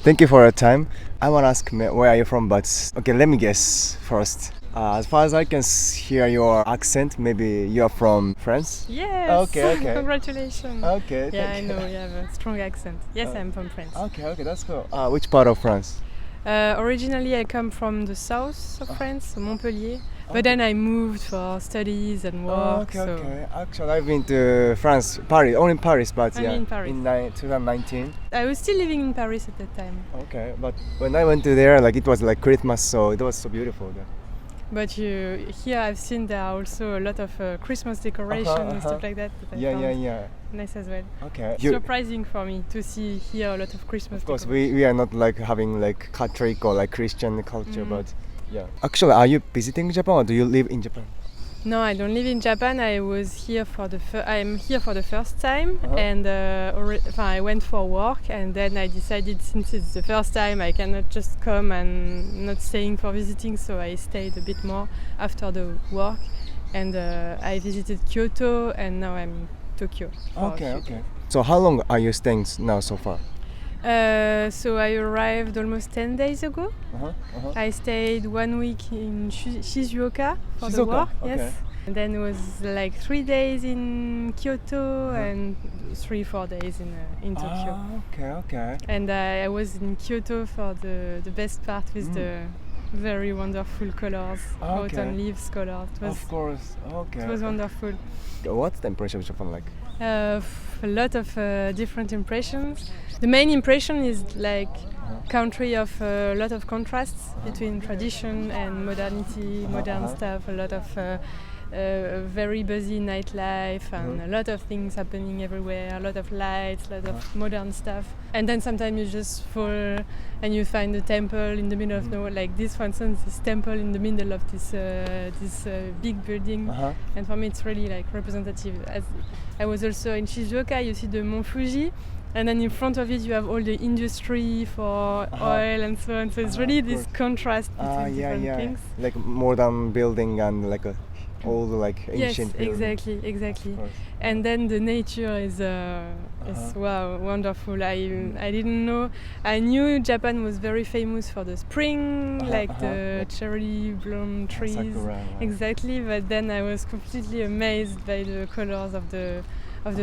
Thank you for your time. I want to ask where are you from, but okay, let me guess first. As far as I can hear your accent, maybe you are from France? Yes. Okay. Congratulations. Okay. Yeah, I thank you. know you have a strong accent. Yes, I'm from France. Okay, that's cool. Which part of France? Originally, I come from the south of France, so Montpellier. But then I moved for studies and work. Okay. Actually, I've been to France, Paris, only Paris, but I'm in Paris. in 2019. I was still living in Paris at that time. Okay, but when I went to there, like it was like Christmas, so it was so beautiful there. But here I've seen there are also a lot of Christmas decorations and stuff like that. Yeah. Nice as well. Okay. Surprising for me to see here a lot of Christmas. Of course, we are not like having like Catholic or like Christian culture, but yeah. Actually, are you visiting Japan or do you live in Japan? No, I don't live in Japan. I'm here for the first time, and I went for work, and then I decided since it's the first time, I cannot just come and not staying for visiting, so I stayed a bit more after the work, and I visited Kyoto, and now I'm in Tokyo. Okay. So how long are you staying now so far? So I arrived almost 10 days ago. I stayed 1 week in Shizuoka for the work. Okay. Yes. And then it was like 3 days in Kyoto and 3-4 days in Tokyo. Okay. And I was in Kyoto for the best part with the very wonderful colors, autumn leaves colors. Of course. Okay. It was wonderful. What's the impression of Japan like? A lot of different impressions. The main impression is like country of a lot of contrasts between tradition and modernity, modern stuff, a lot of very busy nightlife and a lot of things happening everywhere, a lot of lights, a lot of modern stuff. And then sometimes you just fall and you find a temple in the middle of nowhere, like this for instance, this temple in the middle of this big building. And for me it's really like representative. As I was also in Shizuoka, you see the Mount Fuji, and then in front of it you have all the industry for oil and so on. So it's really this contrast between different things. Like modern building and like a old like ancient building. Exactly. And then the nature is wow, wonderful. I didn't know. I knew Japan was very famous for the spring, like the cherry bloom trees. Sakura, exactly, but then I was completely amazed by the colors of the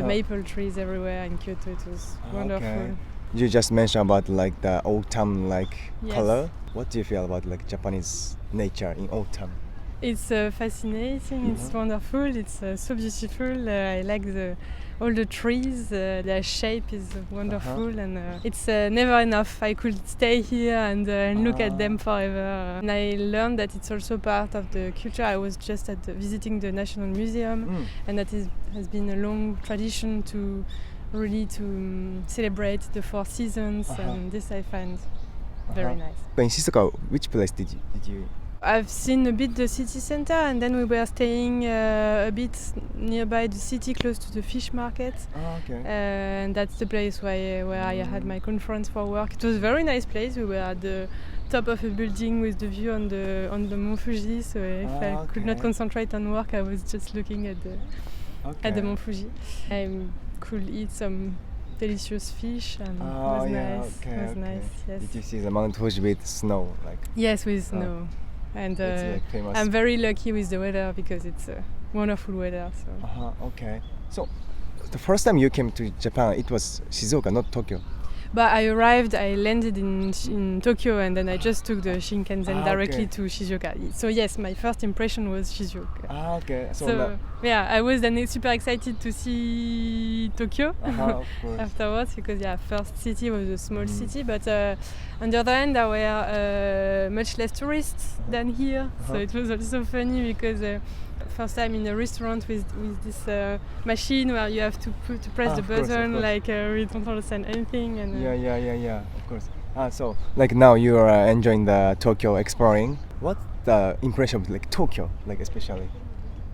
maple trees everywhere in Kyoto. It was wonderful. Okay. You just mentioned about like the autumn color. What do you feel about like Japanese nature in autumn? It's fascinating. It's wonderful. It's so beautiful. I like all the trees. Their shape is wonderful, and it's never enough. I could stay here and look at them forever. And I learned that it's also part of the culture. I was just visiting the National Museum, and that has been a long tradition to celebrate the 4 seasons, and this I find very nice. In Shizuoka, which place did you? I've seen a bit the city center, and then we were staying a bit nearby the city, close to the fish market. And that's the place where I had my conference for work. It was a very nice place. We were at the top of a building with the view on the Mount Fuji. So if I could not concentrate on work, I was just looking at the Mount Fuji. I could eat some delicious fish, and it was nice. It was nice. Yes. Did you see the Mount Fuji with snow? Yes, with snow. And famous. I'm very lucky with the weather because it's wonderful weather. So. Okay. So the first time you came to Japan, it was Shizuoka, not Tokyo. But I landed in Tokyo, and then I just took the Shinkansen directly to Shizuoka. So yes, my first impression was Shizuoka. Okay. So I was then super excited to see Tokyo afterwards, because first city was a small city, but on the other hand there were much less tourists than here. So it was also funny because first time in a restaurant with this machine where you have to press the button, we don't understand anything. And yeah, of course. So like now you are enjoying the Tokyo exploring. What's the impression of like Tokyo, like especially?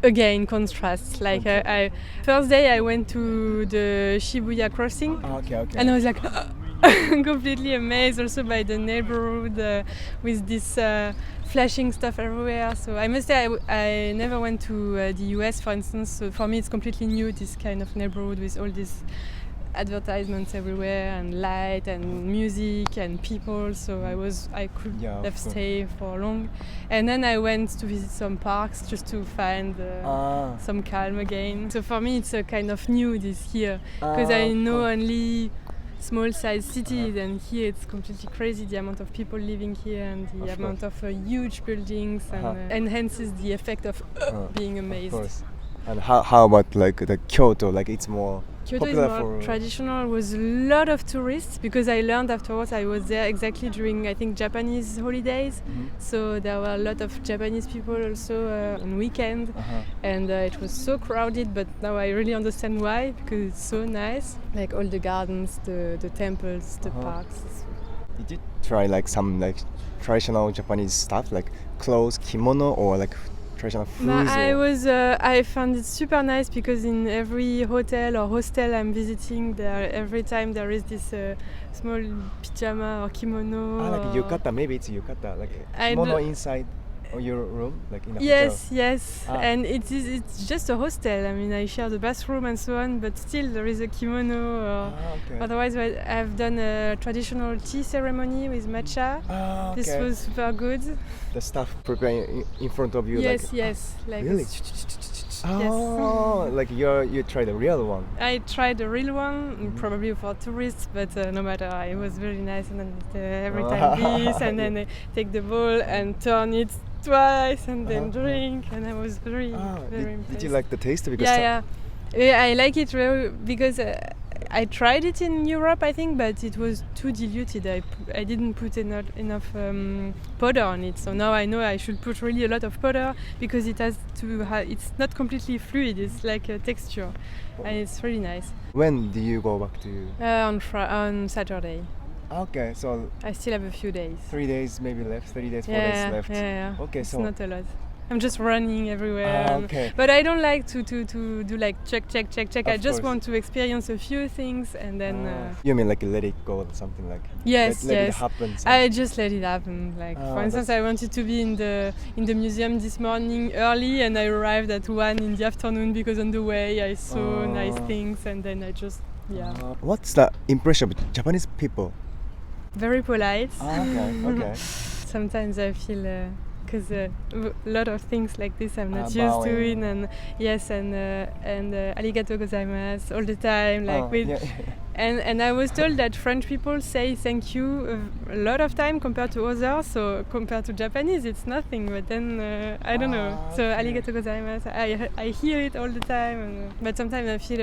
Again, contrasts. First day I went to the Shibuya crossing, and I was like completely amazed also by the neighborhood with this flashing stuff everywhere. So I must say I never went to the US, for instance. So for me it's completely new, this kind of neighborhood with all these advertisements everywhere and light and music and people, so I could have stayed for long. And then I went to visit some parks just to find some calm again. So for me it's a kind of new this year, because I know only small size cities, and here it's completely crazy, the amount of people living here and the amount of huge buildings, and enhances the effect of being amazed. Of course. And how about like the Kyoto? Like it's more Kyoto is popular more for traditional, with a lot of tourists, because I learned afterwards, I was there exactly during, I think, Japanese holidays. So there were a lot of Japanese people also on weekend, and it was so crowded, but now I really understand why, because it's so nice, like all the gardens, the temples, the parks. Did you try like some like traditional Japanese stuff, like clothes, kimono, or like traditional foods? No, I found it super nice, because in every hotel or hostel I'm visiting, every time there is this small pyjama or kimono. Like yukata, maybe it's yukata, like kimono inside your room, like in a hotel. Yes, and it's just a hostel. I mean, I share the bathroom and so on, but still there is a kimono. Otherwise, I've done a traditional tea ceremony with matcha. This was super good. The staff preparing in front of you. Yes, like really? Like you tried the real one. I tried the real one, probably for tourists, but no matter, it was very nice. And then every time this, and then they take the bowl and turn it twice, and then drink, and I was very impressed. Did you like the taste? Because I like it really, because I tried it in Europe, I think, but it was too diluted. I didn't put enough powder on it, so now I know I should put really a lot of powder, because it has to it's not completely fluid, it's like a texture, and it's really nice. When do you go back to? On Saturday. Okay, so I still have a few days. 3 days maybe left, 3 days, 4 days left. Yeah. Okay, it's so not a lot. I'm just running everywhere. Okay. But I don't like to do like check. I just want to experience a few things, and then. You mean like let it go or something like? Yes, let it happen. I just let it happen. Like for instance, I wanted to be in the museum this morning early, and I arrived at 1 in the afternoon, because on the way I saw nice things, and then I just What's the impression of Japanese people? Very polite. Okay. Sometimes I feel. Because a lot of things like this I'm not used to it, and arigatou gozaimasu all the time, like and I was told that French people say thank you a lot of time compared to others, so compared to Japanese it's nothing, but then I don't know. So arigatou gozaimasu, I hear it all the time, but sometimes I feel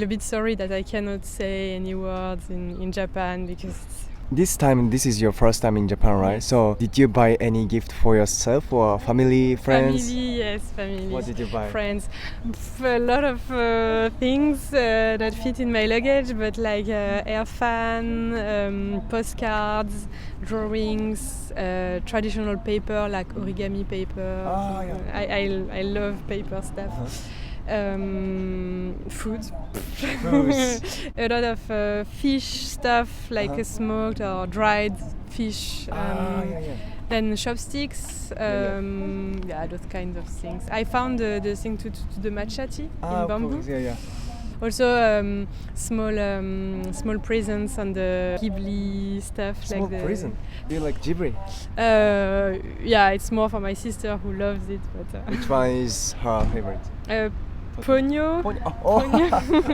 a bit sorry that I cannot say any words in Japan, because this is your first time in Japan, right? So did you buy any gift for yourself or family, friends? Family. What did you buy? Friends. A lot of things that fit in my luggage, but like air fan, postcards, drawings, traditional paper like origami paper. I love paper stuff. Food. A lot of fish stuff, like smoked or dried fish. Then chopsticks, those kinds of things. I found the thing to the matcha tea in bamboo. Also small presents on the Ghibli stuff. Small present? Do you like Ghibli? It's more for my sister who loves it. But which one is her favorite? Ponyo.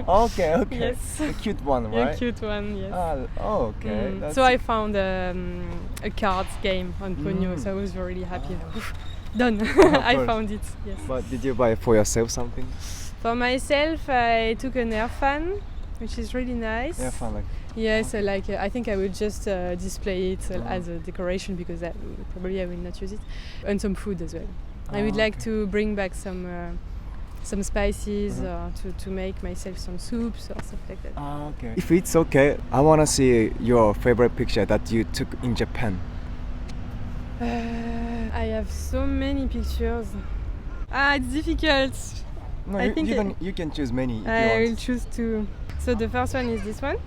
Okay. Yes. The cute one, right? A cute one, yes. Okay. So I found a cards game on Ponyo, so I was really happy. Done. I found it, yes. But did you buy for yourself something? For myself, I took an air fan, which is really nice. Air fan, like? Yes, I think I will just display it as a decoration, because probably I will not use it. And some food as well. I would like to bring back some spices, or to make myself some soups or stuff like that. Okay. If it's okay, I want to see your favorite picture that you took in Japan. I have so many pictures. It's difficult. No, you can choose many if you want. I will choose two. So the first one is this one.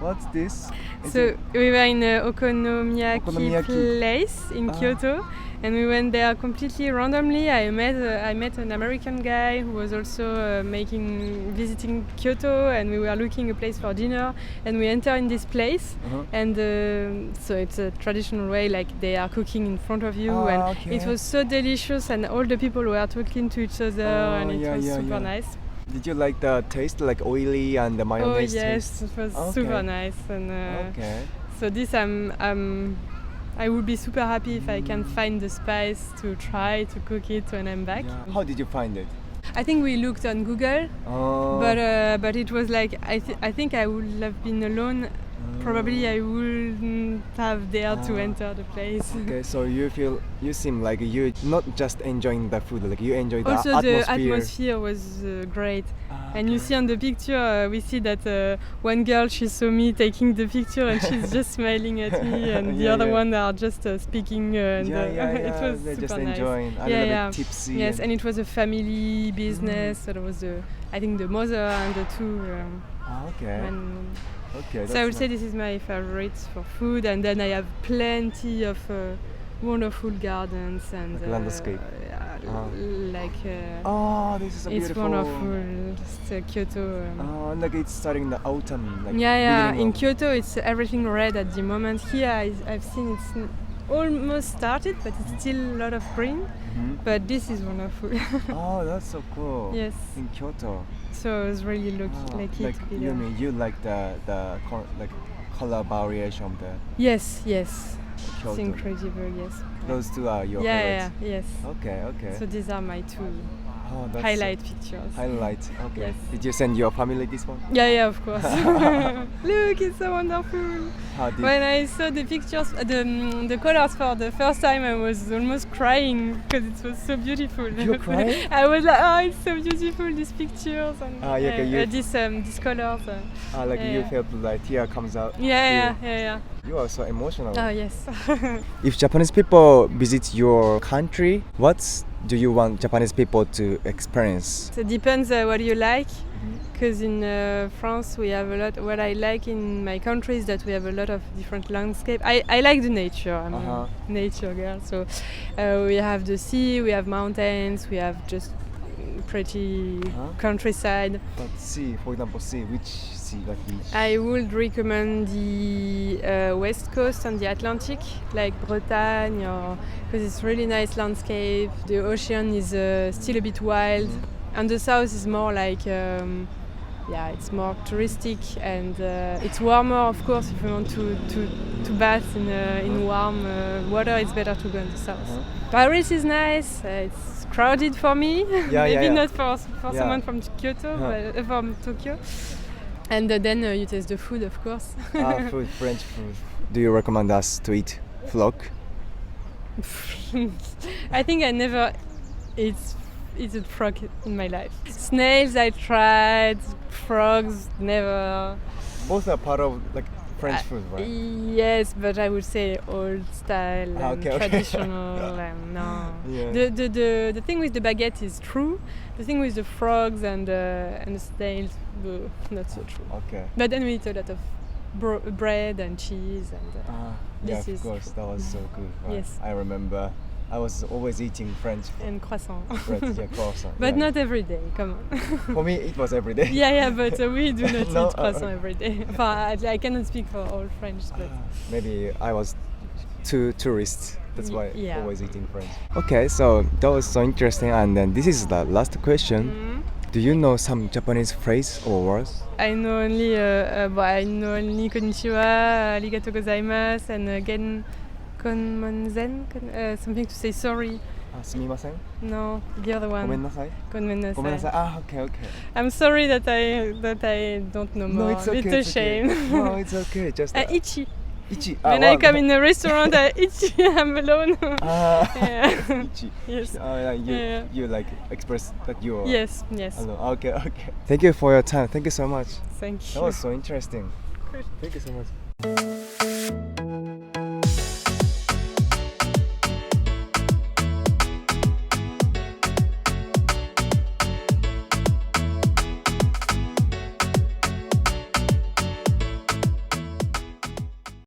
What's this? So we were in Okonomiyaki Okonomiyaki. place in Kyoto, and we went there completely randomly. I met an American guy who was also visiting Kyoto, and we were looking a place for dinner, and we enter in this place, and so it's a traditional way, like they are cooking in front of you, and it was so delicious, and all the people were talking to each other, and it was super nice. Did you like the taste, like oily and the mayonnaise Oh yes, taste? it was super nice, and so this I would be super happy if I can find the spice to try to cook it when I'm back. Yeah. How did you find it? I think we looked on Google, but it was like I think I would have been alone. Probably I wouldn't have dared to enter the place. Okay, so you seem like you're not just enjoying the food, like you enjoy the also atmosphere. the atmosphere was great. And you see on the picture, we see that one girl, she saw me taking the picture and she's just smiling at me, and the other one are just speaking. And it was they're super just nice. enjoying. A little bit tipsy. Yes, and it was a family business. So there was I think the mother and the two. Okay. So I would say this is my favorite for food, and then I have plenty of wonderful gardens and like landscape. This is a it's beautiful. wonderful. Just Kyoto. Like it's starting in the autumn. Like In Kyoto, it's everything red at the moment. Here, I've seen it's almost started, but it's still a lot of green. But this is wonderful. That's so cool. Yes. In Kyoto. So I was really lucky to be there. You like the color variation of the Yes. Kyoto. It's incredible. Yes. Those two are your favorites. Yes. Okay. So these are my two that's highlight pictures. Highlight. Okay. Yes. Did you send your family this one? Yeah, of course. Look, it's so wonderful. When I saw the pictures, the colors for the first time, I was almost crying because it was so beautiful. You were crying? I was like, it's so beautiful, these pictures and these colors. You felt like tear comes out. Yeah. You are so emotional. Oh yes. If Japanese people visit your country, what do you want Japanese people to experience? So it depends what you like. Because in France we have a lot. What I like in my country is that we have a lot of different landscape. I like the nature. I'm a nature girl. So we have the sea, we have mountains, we have just pretty countryside. But sea, for example, which sea, like beach? I would recommend the west coast and the Atlantic, like Bretagne, because it's really nice landscape. The ocean is still a bit wild, and the south is more like, it's more touristic, and it's warmer, of course. If you want to bath in warm water, it's better to go in the south. Paris is nice. It's crowded for me, maybe not for someone from Kyoto, but from Tokyo. And then you taste the food, of course. Food, French food. Do you recommend us to eat frog? I think I never eaten frog in my life. Snails I tried, frogs never. Both are part of like French food, right? Yes, but I would say old style and traditional. No. Yeah. The thing with the baguette is true. The thing with the frogs and the snails, not so true. Okay. But then we eat a lot of bread and cheese and of course, that was so good. Right? Yes. I remember I was always eating French food. And croissant. Croissant. But not every day, come on. For me, it was every day. But we do not eat croissant every day. I cannot speak for all French, but... Maybe I was too tourist. That's why I'm always eating French. Okay, so that was so interesting. And then this is the last question. Do you know some Japanese phrase or words? I know only konnichiwa, arigatou gozaimasu, and gen konmonzen, something to say sorry. Sumimasen? No, the other one. Gomennasai? Gomennasai. Okay. I'm sorry that I don't know more. No, it's okay. It's a shame. No, it's okay. Just ichi. When I come in a restaurant, I ichi. I'm alone. Ichi. Yes. You like express that you are. Yes. Alone. Okay. Thank you for your time. Thank you so much. Thank you. That was so interesting. Good. Thank you so much.